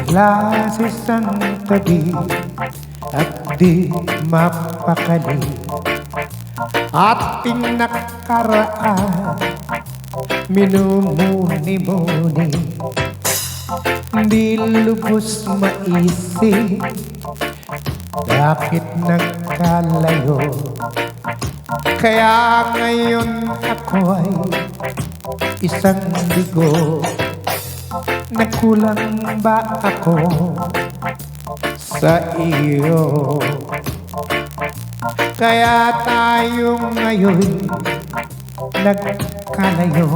Klase sang tabi at di mapakali. Ating nakaraan minumuni-muni, di lubos maisip bakit nagkalayo. Kaya ngayon ako'y isang bigo. Nagkulang ba ako sa iyo? Kaya tayo ngayon nagkalayo.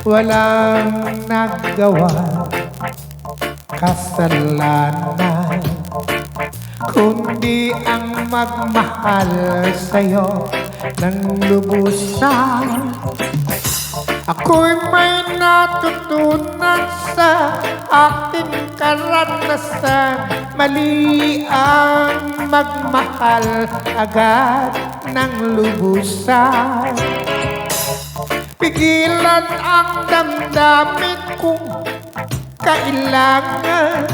Walang nagawa kasalanan, kundi ang magmahal sa'yo ng lubusan. Ako'y may natutunan sa aking karanasan. Mali ang magmahal agad ng lubusan. Pigilan ang damdamin kung kailangan,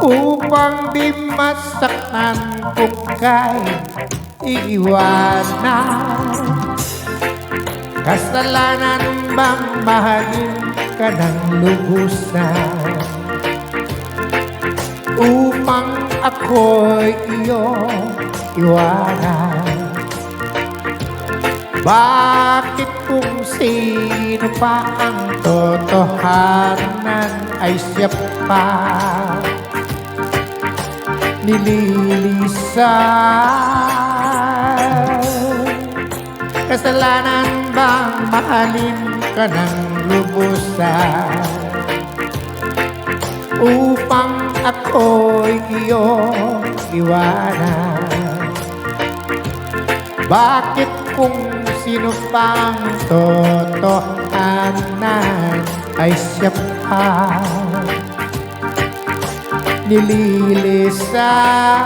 upang di masaktan kung kay iiwanan. Kasalanan bang mahalin ka ng lubusan, upang ako'y iyong iwanan? Bakit kung sino pa ang totohanan ay siya pa nililisan? Kasalanan bang mahalin ka ng lubusan, upang ako'y iyong iwanan? Bakit kung sino pang totohanan ay siya pa nililisan?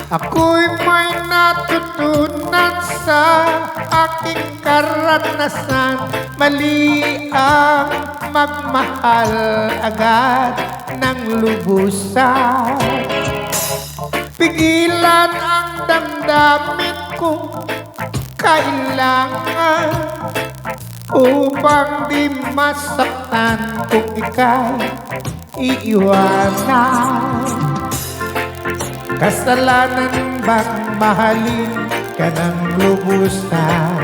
Ako'y may natutunan sa aking karanasan. Mali ang magmahal agad ng lubusan. Pigilan ang damdamin kung kailangan, upang di masaktan kung ika'y iiwanan. Kasalanan bang mahalin ka ng lubusan,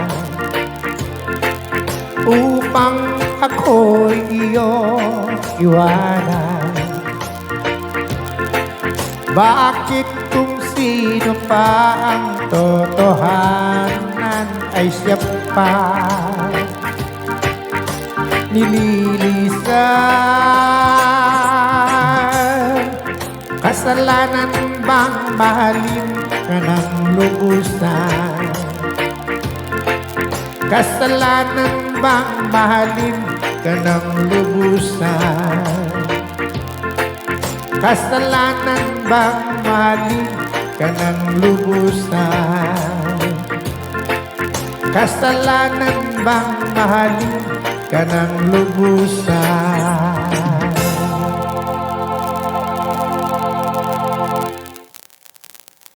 upang ako'y iyong iwanan? Bakit kung sino pa ang totohanan ay siya pa nililisan? Kasalanan bang mahalin ka ng lubusan? Kasalanan bang mahalin ka ng lubusan? Kasalanan bang mahalin ka ng lubusan? Kasalanan bang mahalin ka ng lubusan?